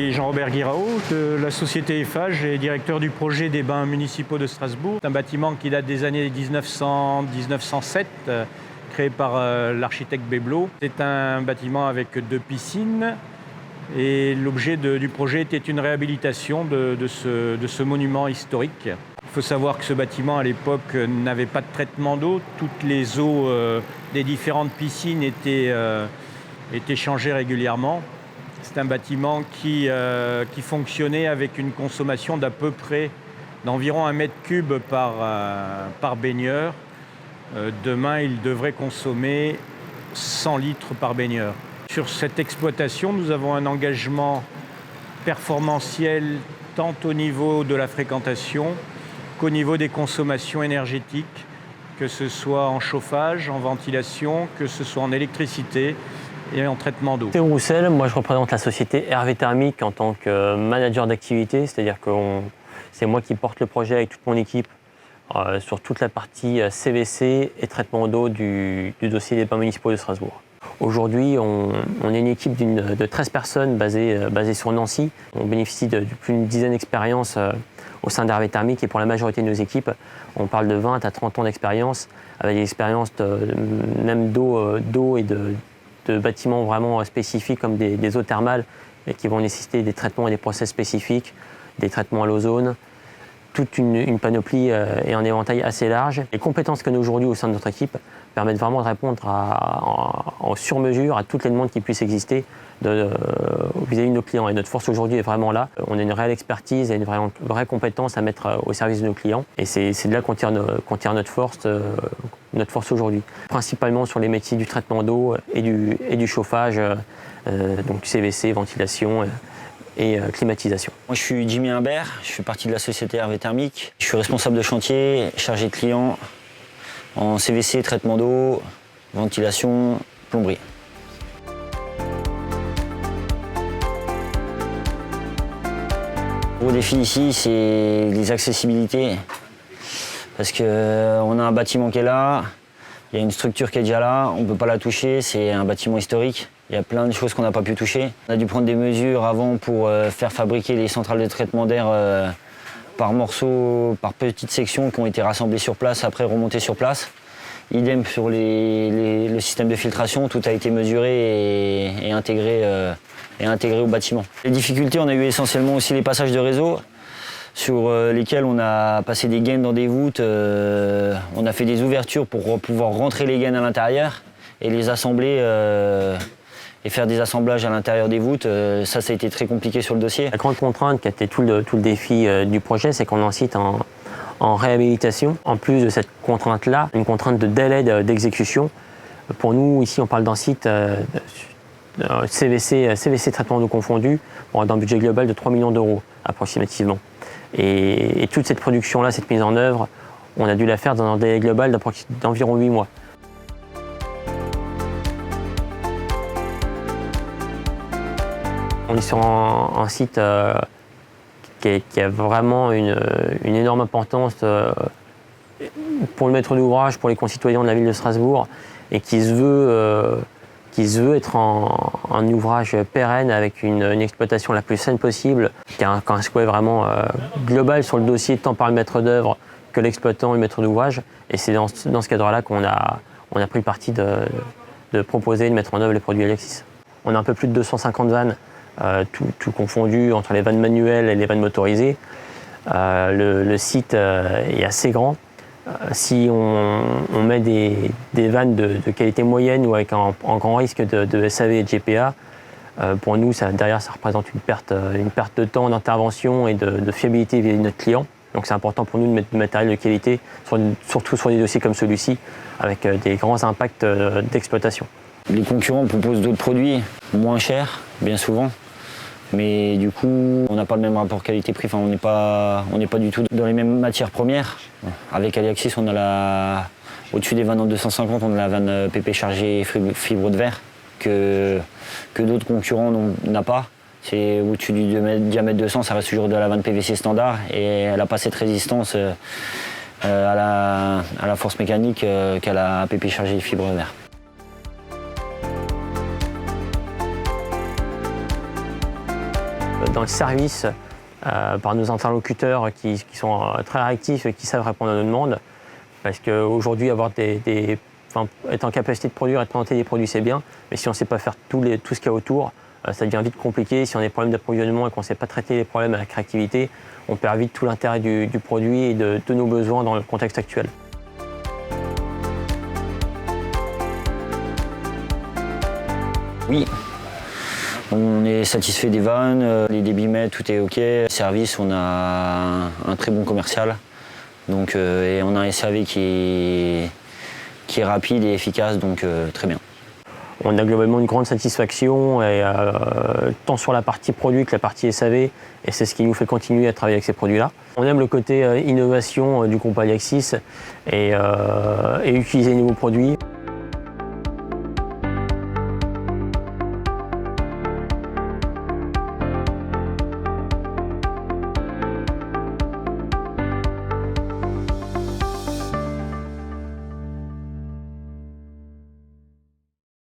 suis Jean-Robert Guiraud de la société Eiffage et directeur du projet des bains municipaux de Strasbourg. C'est un bâtiment qui date des années 1900-1907, créé par l'architecte Bébelot. C'est un bâtiment avec 2 piscines et l'objet du projet était une réhabilitation de ce monument historique. Il faut savoir que ce bâtiment à l'époque n'avait pas de traitement d'eau. Toutes les eaux des différentes piscines étaient changées régulièrement. C'est un bâtiment qui fonctionnait avec une consommation d'à peu près d'environ 1 mètre cube par baigneur. Demain, il devrait consommer 100 litres par baigneur. Sur cette exploitation, nous avons un engagement performantiel tant au niveau de la fréquentation qu'au niveau des consommations énergétiques, que ce soit en chauffage, en ventilation, que ce soit en électricité et en traitement d'eau. Théo Roussel, moi je représente la société Hervé Thermique en tant que manager d'activité, c'est-à-dire que c'est moi qui porte le projet avec toute mon équipe sur toute la partie CVC et traitement d'eau du dossier des bains municipaux de Strasbourg. Aujourd'hui, on est une équipe de 13 personnes basée sur Nancy. On bénéficie de plus d'une dizaine d'expériences au sein d'Hervé Thermique et pour la majorité de nos équipes, on parle de 20 à 30 ans d'expérience avec des expériences même d'eau et de bâtiments vraiment spécifiques comme des eaux thermales qui vont nécessiter des traitements et des process spécifiques, des traitements à l'ozone, toute une panoplie et un éventail assez large. Les compétences qu'on a aujourd'hui au sein de notre équipe permettent vraiment de répondre en sur-mesure à toutes les demandes qui puissent exister vis-à-vis de nos clients. Et notre force aujourd'hui est vraiment là. On a une réelle expertise et une vraie compétence à mettre au service de nos clients. Et c'est de là qu'on tire notre force aujourd'hui. Principalement sur les métiers du traitement d'eau et du chauffage, donc CVC, ventilation et climatisation. Moi je suis Jimmy Imbert, je fais partie de la société Hervé Thermique. Je suis responsable de chantier, chargé de clients en CVC, traitement d'eau, ventilation, plomberie. Le gros défi ici, c'est les accessibilités. Parce qu'on a un bâtiment qui est là, il y a une structure qui est déjà là, on ne peut pas la toucher, c'est un bâtiment historique. Il y a plein de choses qu'on n'a pas pu toucher. On a dû prendre des mesures avant pour faire fabriquer les centrales de traitement d'air par morceaux, par petites sections qui ont été rassemblées sur place, après remontées sur place. Idem sur le système de filtration, tout a été mesuré et intégré au bâtiment. Les difficultés, on a eu essentiellement aussi les passages de réseau sur lesquels on a passé des gaines dans des voûtes. On a fait des ouvertures pour pouvoir rentrer les gaines à l'intérieur et les assembler et faire des assemblages à l'intérieur des voûtes. Ça a été très compliqué sur le dossier. La grande contrainte qui a été tout le défi du projet, c'est qu'on est en site en réhabilitation. En plus de cette contrainte-là, une contrainte de délai d'exécution. Pour nous, ici, on parle d'un site CVC traitement d'eau confondu, d'un budget global de 3 millions d'euros approximativement. Et toute cette production-là, cette mise en œuvre, on a dû la faire dans un délai global d'environ 8 mois. On est sur un site qui a vraiment une énorme importance pour le maître d'ouvrage, pour les concitoyens de la ville de Strasbourg, et qui se veut être un ouvrage pérenne avec une exploitation la plus saine possible, qui a un souhait vraiment global sur le dossier, tant par le maître d'œuvre que l'exploitant et le maître d'ouvrage. Et c'est dans ce cadre-là qu'on a pris le parti de proposer et de mettre en œuvre les produits Alexis. On a un peu plus de 250 vannes, tout confondu entre les vannes manuelles et les vannes motorisées. Le site est assez grand. Si on met des vannes de qualité moyenne ou avec un grand risque de SAV et de GPA, pour nous, derrière, ça représente une perte de temps, d'intervention et de fiabilité vis-à-vis de notre client. Donc c'est important pour nous de mettre du matériel de qualité, surtout sur des dossiers comme celui-ci, avec des grands impacts d'exploitation. Les concurrents proposent d'autres produits moins chers, bien souvent. Mais du coup, on n'a pas le même rapport qualité-prix, enfin, on n'est pas du tout dans les mêmes matières premières. Avec Aliaxis, on a au-dessus des vannes en 250, on a la vanne PP chargée fibre de verre que d'autres concurrents n'ont pas. C'est au-dessus du diamètre 200, ça reste toujours de la vanne PVC standard et elle n'a pas cette résistance à la force mécanique qu'a la PP chargée fibre de verre. dans le service par nos interlocuteurs qui sont très réactifs et qui savent répondre à nos demandes. Parce qu'aujourd'hui, être en capacité de produire et de présenter des produits, c'est bien, mais si on ne sait pas faire tout ce qu'il y a autour, ça devient vite compliqué. Si on a des problèmes d'approvisionnement et qu'on ne sait pas traiter les problèmes avec réactivité, on perd vite tout l'intérêt du produit et de nos besoins dans le contexte actuel. Oui, on est satisfait des vannes, les débits mètres, tout est OK. Service, on a un très bon commercial. Donc, et on a un SAV qui est rapide et efficace, donc très bien. On a globalement une grande satisfaction, tant sur la partie produit que la partie SAV, et c'est ce qui nous fait continuer à travailler avec ces produits-là. On aime le côté innovation du groupe Aliaxis et utiliser de nouveaux produits.